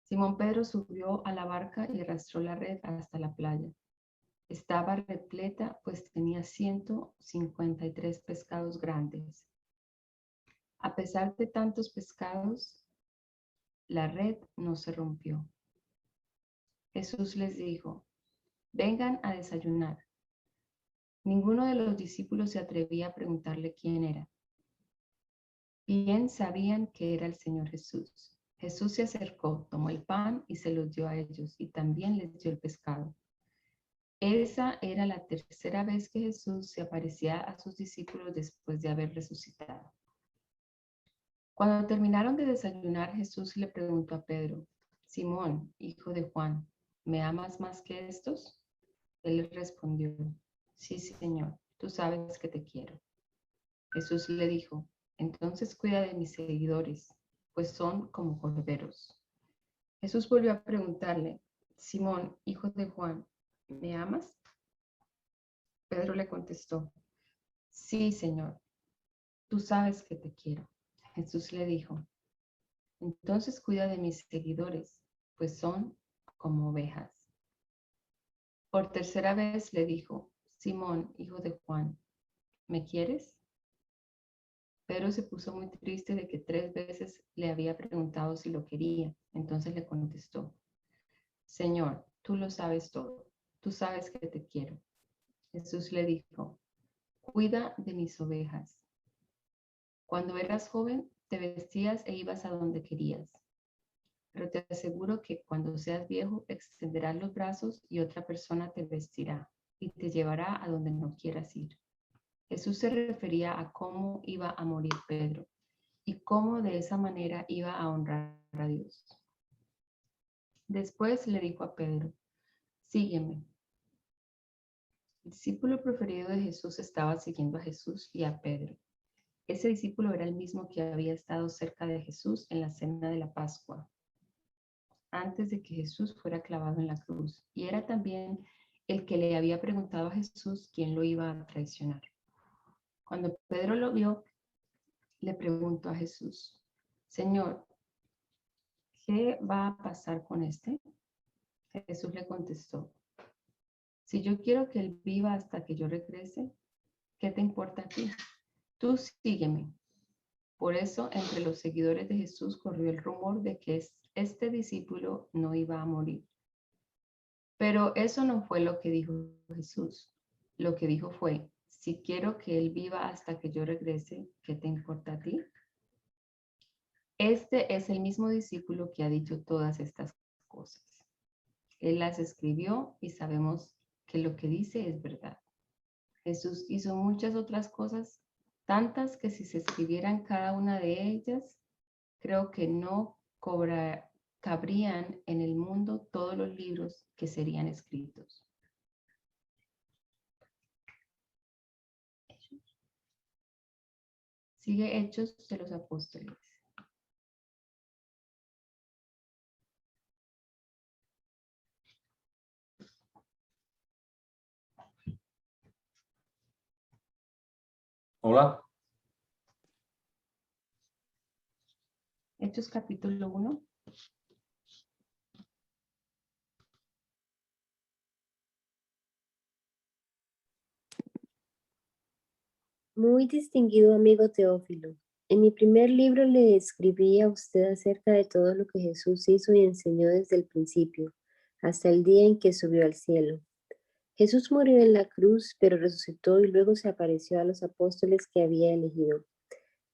Speaker 3: Simón Pedro subió a la barca y arrastró la red hasta la playa. Estaba repleta, pues tenía 153 pescados grandes. A pesar de tantos pescados, la red no se rompió. Jesús les dijo, vengan a desayunar. Ninguno de los discípulos se atrevía a preguntarle quién era. Bien sabían que era el Señor Jesús. Jesús se acercó, tomó el pan y se los dio a ellos, y también les dio el pescado. Esa era la tercera vez que Jesús se aparecía a sus discípulos después de haber resucitado. Cuando terminaron de desayunar, Jesús le preguntó a Pedro, Simón, hijo de Juan, ¿me amas más que estos? Él le respondió, sí, Señor, tú sabes que te quiero. Jesús le dijo, entonces cuida de mis seguidores, pues son como corderos. Jesús volvió a preguntarle, Simón, hijo de Juan, ¿me amas? Pedro le contestó, sí, Señor, tú sabes que te quiero. Jesús le dijo, entonces cuida de mis seguidores, pues son como ovejas. Por tercera vez le dijo, Simón, hijo de Juan, ¿me quieres? Pedro se puso muy triste de que 3 veces le había preguntado si lo quería. Entonces le contestó, Señor, tú lo sabes todo, tú sabes que te quiero. Jesús le dijo, cuida de mis ovejas. Cuando eras joven, te vestías e ibas a donde querías. Pero te aseguro que cuando seas viejo, extenderás los brazos y otra persona te vestirá y te llevará a donde no quieras ir. Jesús se refería a cómo iba a morir Pedro y cómo de esa manera iba a honrar a Dios. Después le dijo a Pedro, sígueme. El discípulo preferido de Jesús estaba siguiendo a Jesús y a Pedro. Ese discípulo era el mismo que había estado cerca de Jesús en la cena de la Pascua, antes de que Jesús fuera clavado en la cruz, y era también el que le había preguntado a Jesús quién lo iba a traicionar. Cuando Pedro lo vio, le preguntó a Jesús, Señor, ¿qué va a pasar con este? Jesús le contestó, si yo quiero que él viva hasta que yo regrese, ¿qué te importa a ti? Tú sígueme. Por eso, entre los seguidores de Jesús corrió el rumor de que este discípulo no iba a morir. Pero eso no fue lo que dijo Jesús. Lo que dijo fue, si quiero que él viva hasta que yo regrese, ¿qué te importa a ti? Este es el mismo discípulo que ha dicho todas estas cosas. Él las escribió y sabemos que lo que dice es verdad. Jesús hizo muchas otras cosas, tantas que si se escribieran cada una de ellas, creo que no cabrían en el mundo todos los libros que serían escritos. Sigue Hechos de los Apóstoles.
Speaker 1: Hola.
Speaker 3: Hechos capítulo 1.
Speaker 5: Muy distinguido amigo Teófilo, en mi primer libro le escribí a usted acerca de todo lo que Jesús hizo y enseñó desde el principio, hasta el día en que subió al cielo. Jesús murió en la cruz, pero resucitó y luego se apareció a los apóstoles que había elegido.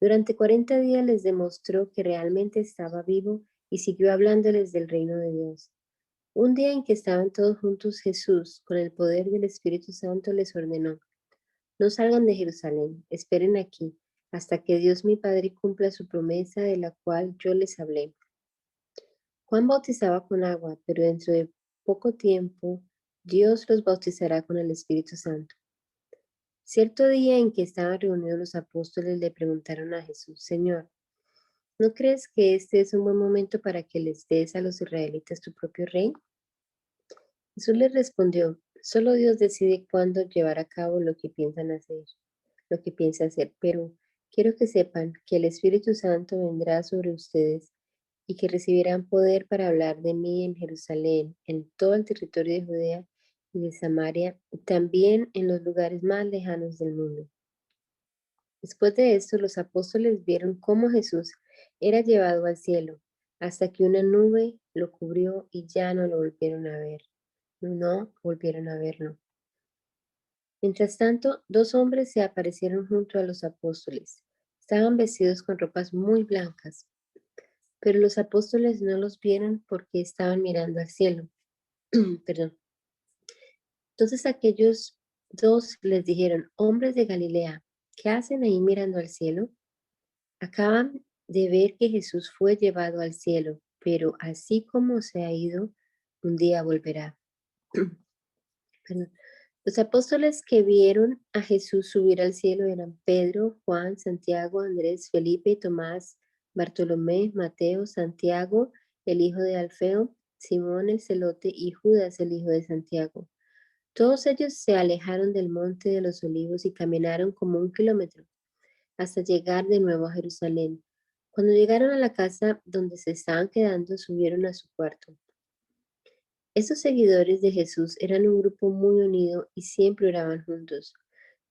Speaker 5: Durante 40 días les demostró que realmente estaba vivo y siguió hablándoles del reino de Dios. Un día en que estaban todos juntos, Jesús, con el poder del Espíritu Santo, les ordenó: no salgan de Jerusalén, esperen aquí, hasta que Dios mi Padre cumpla su promesa de la cual yo les hablé. Juan bautizaba con agua, pero dentro de poco tiempo Dios los bautizará con el Espíritu Santo. Cierto día en que estaban reunidos los apóstoles le preguntaron a Jesús: Señor, ¿no crees que este es un buen momento para que les des a los israelitas tu propio rey? Jesús les respondió: solo Dios decide cuándo llevar a cabo lo que piensa hacer, pero quiero que sepan que el Espíritu Santo vendrá sobre ustedes y que recibirán poder para hablar de mí en Jerusalén, en todo el territorio de Judea y de Samaria, y también en los lugares más lejanos del mundo. Después de esto, los apóstoles vieron cómo Jesús era llevado al cielo, hasta que una nube lo cubrió y ya no lo volvieron a ver. No volvieron a verlo. Mientras tanto, dos hombres se aparecieron junto a los apóstoles. Estaban vestidos con ropas muy blancas, pero los apóstoles no los vieron porque estaban mirando al cielo. Perdón. Entonces aquellos dos les dijeron: hombres de Galilea, ¿qué hacen ahí mirando al cielo? Acaban de ver que Jesús fue llevado al cielo, pero así como se ha ido, un día volverá. Perdón. Los apóstoles que vieron a Jesús subir al cielo eran Pedro, Juan, Santiago, Andrés, Felipe, Tomás, Bartolomé, Mateo, Santiago, el hijo de Alfeo, Simón el celote y Judas el hijo de Santiago. Todos ellos se alejaron del monte de los olivos y caminaron como 1 kilómetro hasta llegar de nuevo a Jerusalén. Cuando llegaron a la casa donde se estaban quedando, subieron a su cuarto. Estos seguidores de Jesús eran un grupo muy unido y siempre oraban juntos.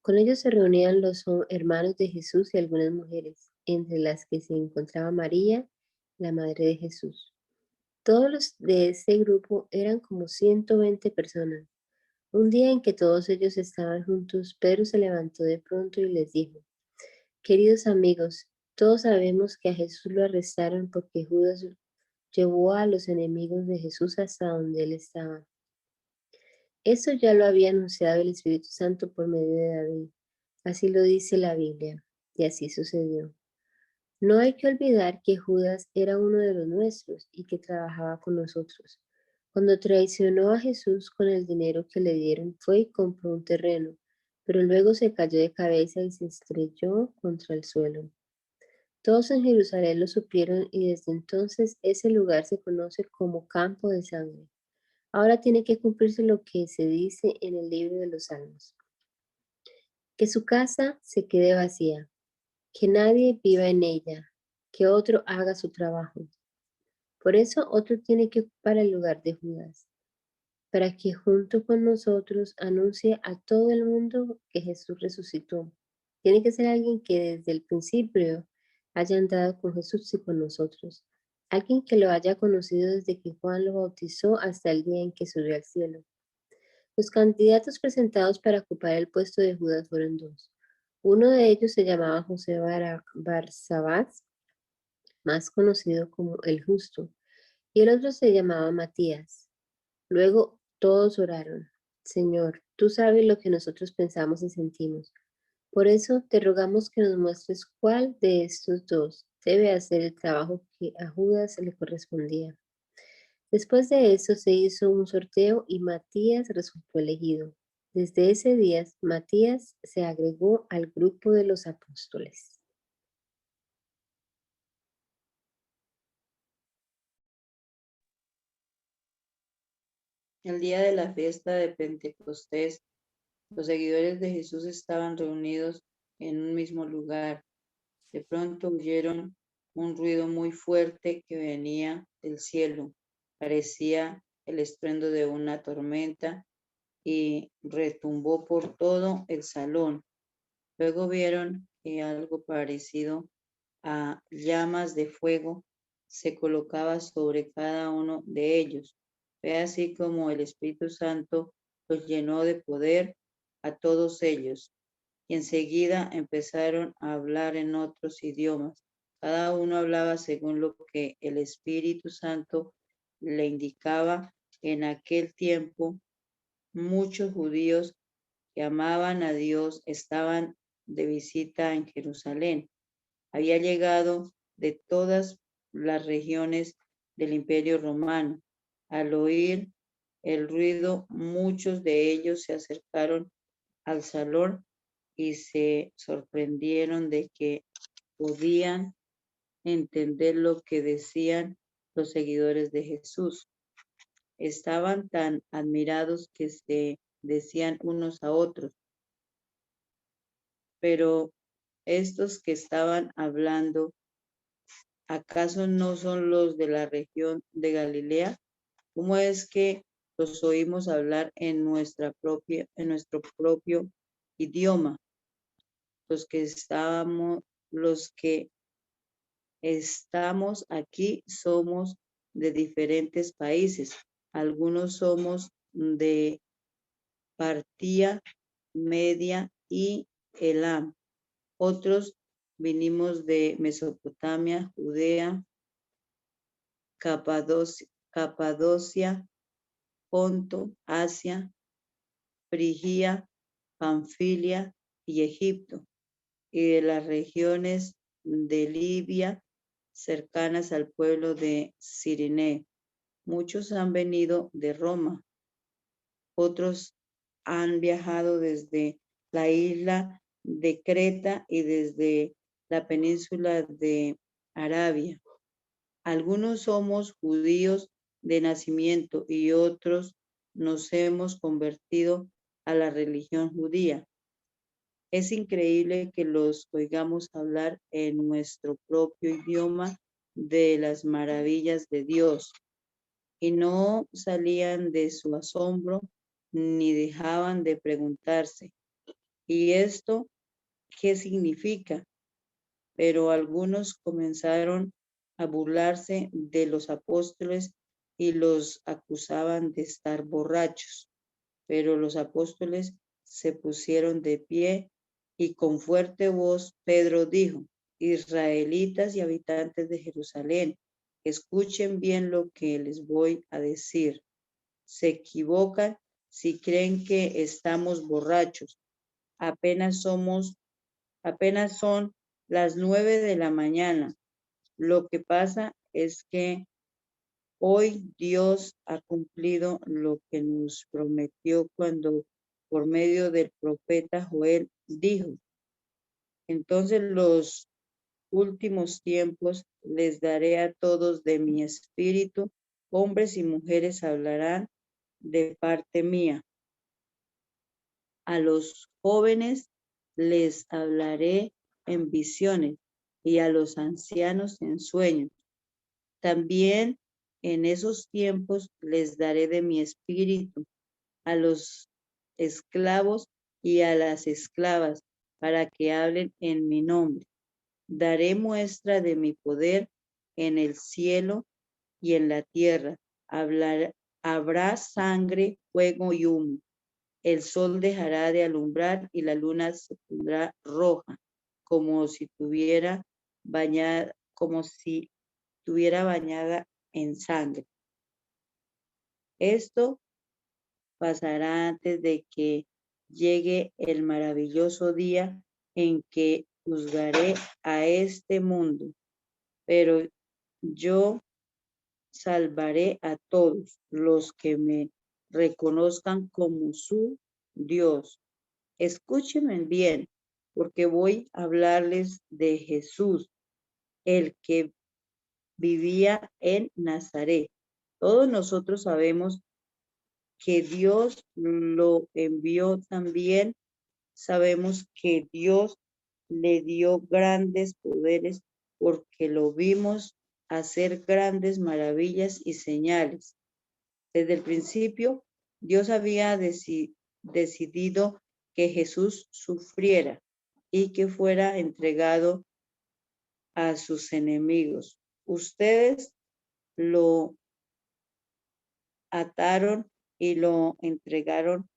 Speaker 5: Con ellos se reunían los hermanos de Jesús y algunas mujeres, entre las que se encontraba María, la madre de Jesús. Todos los de ese grupo eran como 120 personas. Un día en que todos ellos estaban juntos, Pedro se levantó de pronto y les dijo: queridos amigos, todos sabemos que a Jesús lo arrestaron porque Judas llevó a los enemigos de Jesús hasta donde él estaba. Esto ya lo había anunciado el Espíritu Santo por medio de David. Así lo dice la Biblia, y así sucedió. No hay que olvidar que Judas era uno de los nuestros y que trabajaba con nosotros. Cuando traicionó a Jesús con el dinero que le dieron, fue y compró un terreno, pero luego se cayó de cabeza y se estrelló contra el suelo. Todos en Jerusalén lo supieron y desde entonces ese lugar se conoce como Campo de Sangre. Ahora tiene que cumplirse lo que se dice en el libro de los Salmos: que su casa se quede vacía, que nadie viva en ella, que otro haga su trabajo. Por eso otro tiene que ocupar el lugar de Judas, para que junto con nosotros anuncie a todo el mundo que Jesús resucitó. Tiene que ser alguien que desde el principio haya andado con Jesús y con nosotros. Alguien que lo haya conocido desde que Juan lo bautizó hasta el día en que subió al cielo. Los candidatos presentados para ocupar el puesto de Judas fueron dos. Uno de ellos se llamaba José Barsabás, más conocido como el Justo, y el otro se llamaba Matías. Luego todos oraron: Señor, tú sabes lo que nosotros pensamos y sentimos. Por eso te rogamos que nos muestres cuál de estos dos debe hacer el trabajo que a Judas le correspondía. Después de eso se hizo un sorteo y Matías resultó elegido. Desde ese día, Matías se agregó al grupo de los apóstoles.
Speaker 6: El día de la fiesta de Pentecostés, los seguidores de Jesús estaban reunidos en un mismo lugar. De pronto oyeron un ruido muy fuerte que venía del cielo. Parecía el estruendo de una tormenta y retumbó por todo el salón. Luego vieron que algo parecido a llamas de fuego se colocaba sobre cada uno de ellos. Fue así como el Espíritu Santo los llenó de poder a todos ellos. Y enseguida empezaron a hablar en otros idiomas. Cada uno hablaba según lo que el Espíritu Santo le indicaba. En aquel tiempo, muchos judíos que amaban a Dios estaban de visita en Jerusalén. Había llegado de todas las regiones del Imperio Romano. Al oír el ruido, muchos de ellos se acercaron al salón y se sorprendieron de que podían entender lo que decían los seguidores de Jesús. Estaban tan admirados que se decían unos a otros, pero estos que estaban hablando, ¿acaso no son los de la región de Galilea? ¿Cómo es que los oímos hablar en nuestro propio idioma? Los que estamos aquí somos de diferentes países. Algunos somos de Partía, Media y Elam. Otros vinimos de Mesopotamia, Judea, Capadocia, Ponto, Asia, Frigia, Panfilia y Egipto, y de las regiones de Libia cercanas al pueblo de Cireneo. Muchos han venido de Roma, otros han viajado desde la isla de Creta y desde la península de Arabia. Algunos somos judíos de nacimiento y otros nos hemos convertido a la religión judía. Es increíble que los oigamos hablar en nuestro propio idioma de las maravillas de Dios, y no salían de su asombro ni dejaban de preguntarse, ¿y esto qué significa? Pero algunos comenzaron a burlarse de los apóstoles y los acusaban de estar borrachos. Pero los apóstoles se pusieron de pie y con fuerte voz Pedro dijo: Israelitas y habitantes de Jerusalén, escuchen bien lo que les voy a decir. Se equivocan si creen que estamos borrachos. Apenas son las 9 de la mañana. Lo que pasa es que hoy Dios ha cumplido lo que nos prometió cuando por medio del profeta Joel dijo: entonces los últimos tiempos les daré a todos de mi espíritu, hombres y mujeres hablarán de parte mía. A los jóvenes les hablaré en visiones y a los ancianos en sueños. También en esos tiempos les daré de mi espíritu a los esclavos y a las esclavas para que hablen en mi nombre. Daré muestra de mi poder en el cielo y en la tierra. Habrá sangre, fuego y humo. El sol dejará de alumbrar y la luna se pondrá roja, como si estuviera bañada en sangre. Esto pasará antes de que llegue el maravilloso día en que juzgaré a este mundo, pero yo salvaré a todos los que me reconozcan como su Dios. Escúchenme bien, porque voy a hablarles de Jesús, el que vivía en Nazaret. Todos nosotros sabemos que Dios lo envió también. Sabemos que Dios le dio grandes poderes porque lo vimos hacer grandes maravillas y señales. Desde el principio, Dios había decidido que Jesús sufriera y que fuera entregado a sus enemigos. Ustedes lo ataron y lo entregaron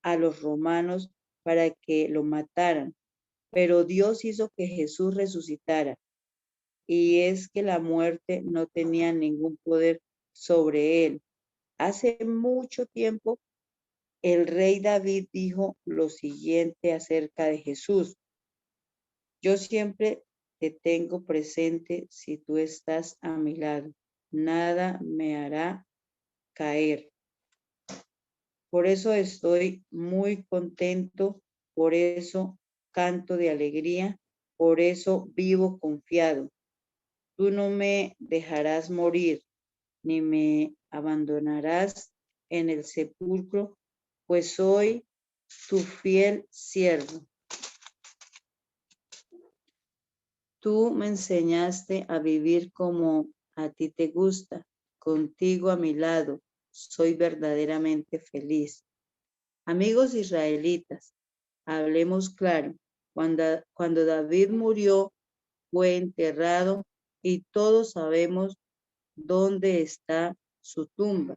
Speaker 6: a los romanos para que lo mataran, pero Dios hizo que Jesús resucitara, y es que la muerte no tenía ningún poder sobre él. Hace mucho tiempo, el rey David dijo lo siguiente acerca de Jesús: yo siempre te tengo presente si tú estás a mi lado. Nada me hará caer. Por eso estoy muy contento, por eso canto de alegría, por eso vivo confiado. Tú no me dejarás morir, ni me abandonarás en el sepulcro, pues soy tu fiel siervo. Tú me enseñaste a vivir como a ti te gusta. Contigo a mi lado, soy verdaderamente feliz. Amigos israelitas, hablemos claro. Cuando David murió, fue enterrado y todos sabemos dónde está su tumba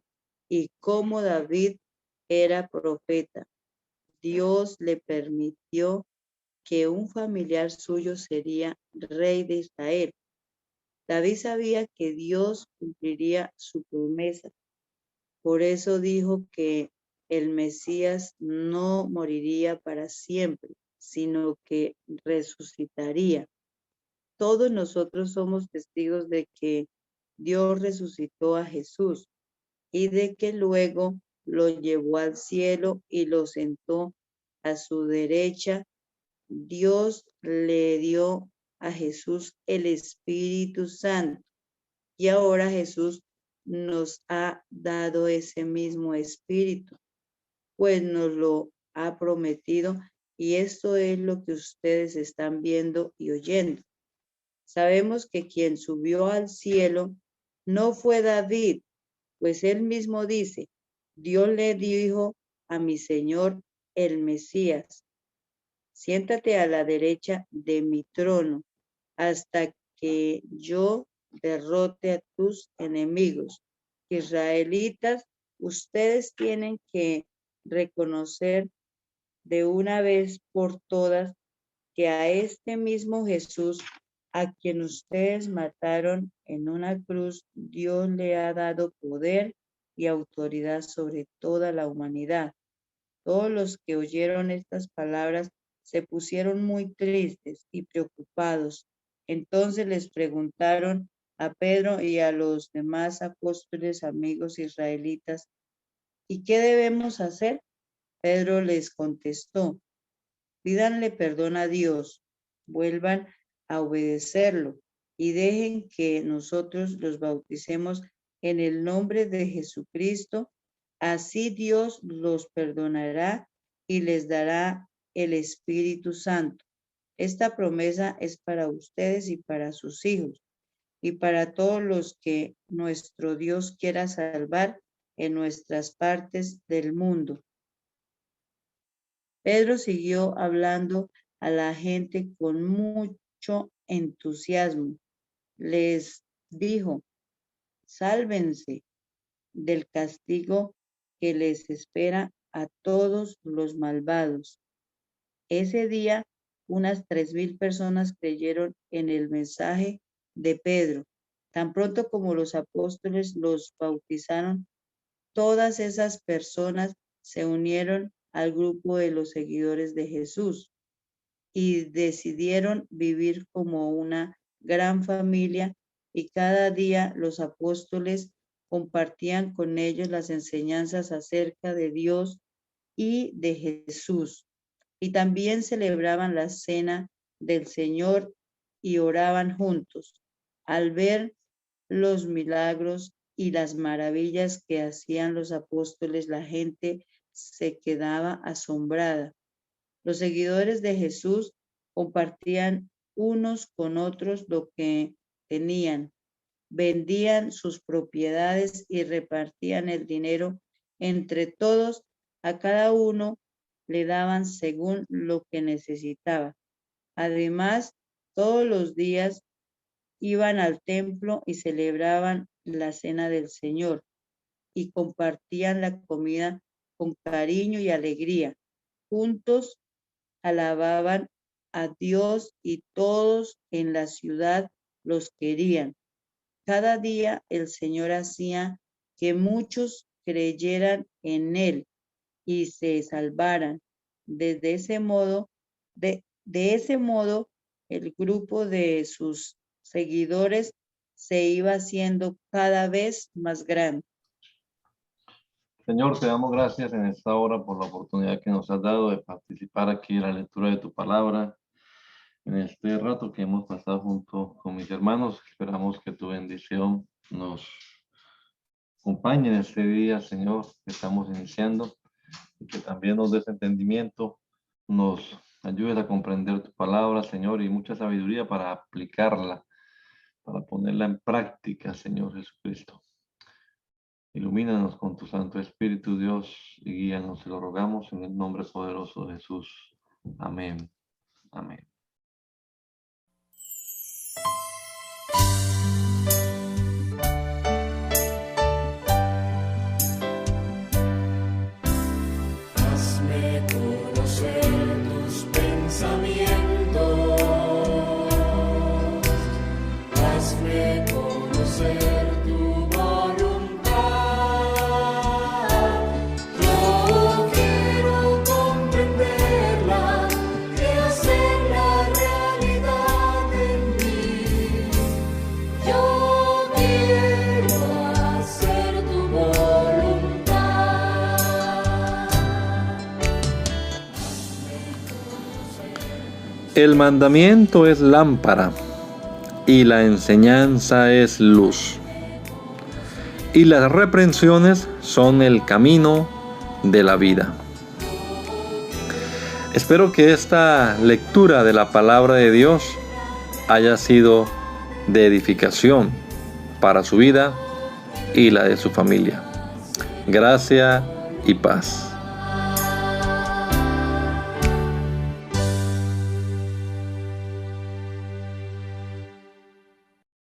Speaker 6: y cómo David era profeta. Dios le permitió que un familiar suyo sería rey de Israel. David sabía que Dios cumpliría su promesa. Por eso dijo que el Mesías no moriría para siempre, sino que resucitaría. Todos nosotros somos testigos de que Dios resucitó a Jesús y de que luego lo llevó al cielo y lo sentó a su derecha. Dios le dio a Jesús el Espíritu Santo y ahora Jesús nos ha dado ese mismo Espíritu, pues nos lo ha prometido, y esto es lo que ustedes están viendo y oyendo. Sabemos que quien subió al cielo no fue David, pues él mismo dice: Dios le dijo a mi Señor, el Mesías: siéntate a la derecha de mi trono hasta que yo derrote a tus enemigos. Israelitas, ustedes tienen que reconocer de una vez por todas que a este mismo Jesús, a quien ustedes mataron en una cruz, Dios le ha dado poder y autoridad sobre toda la humanidad. Todos los que oyeron estas palabras se pusieron muy tristes y preocupados. Entonces les preguntaron a Pedro y a los demás apóstoles, amigos israelitas: ¿y qué debemos hacer? Pedro les contestó: pídanle perdón a Dios, vuelvan a obedecerlo y dejen que nosotros los bauticemos en el nombre de Jesucristo. Así Dios los perdonará y les dará el Espíritu Santo. Esta promesa es para ustedes y para sus hijos y para todos los que nuestro Dios quiera salvar en nuestras partes del mundo. Pedro siguió hablando a la gente con mucho entusiasmo. Les dijo: sálvense del castigo que les espera a todos los malvados. Ese día, unas 3,000 personas creyeron en el mensaje de Pedro. Tan pronto como los apóstoles los bautizaron, todas esas personas se unieron al grupo de los seguidores de Jesús y decidieron vivir como una gran familia, y cada día los apóstoles compartían con ellos las enseñanzas acerca de Dios y de Jesús. Y también celebraban la cena del Señor y oraban juntos. Al ver los milagros y las maravillas que hacían los apóstoles, la gente se quedaba asombrada. Los seguidores de Jesús compartían unos con otros lo que tenían, vendían sus propiedades y repartían el dinero entre todos. A cada uno le daban según lo que necesitaba. Además, todos los días iban al templo y celebraban la cena del Señor y compartían la comida con cariño y alegría. Juntos alababan a Dios y todos en la ciudad los querían. Cada día el Señor hacía que muchos creyeran en Él y se salvaran. De ese modo, el grupo de sus seguidores se iba haciendo cada vez más grande.
Speaker 2: Señor, te damos gracias en esta hora por la oportunidad que nos has dado de participar aquí en la lectura de tu palabra. En este rato que hemos pasado junto con mis hermanos, esperamos que tu bendición nos acompañe en este día, Señor, que estamos iniciando, y que también nos des entendimiento, nos ayudes a comprender tu palabra, Señor, y mucha sabiduría para aplicarla, para ponerla en práctica, Señor Jesucristo. Ilumínanos con tu Santo Espíritu, Dios, y guíanos, te lo rogamos en el nombre poderoso de Jesús. Amén. Amén.
Speaker 7: Hazme conocer tus pensamientos, hazme conocer tu voluntad. Yo quiero comprenderla y hacerla realidad en mí. Yo quiero hacer tu voluntad.
Speaker 1: El mandamiento es lámpara y la enseñanza es luz. Y las reprensiones son el camino de la vida. Espero que esta lectura de la palabra de Dios haya sido de edificación para su vida y la de su familia. Gracia y paz.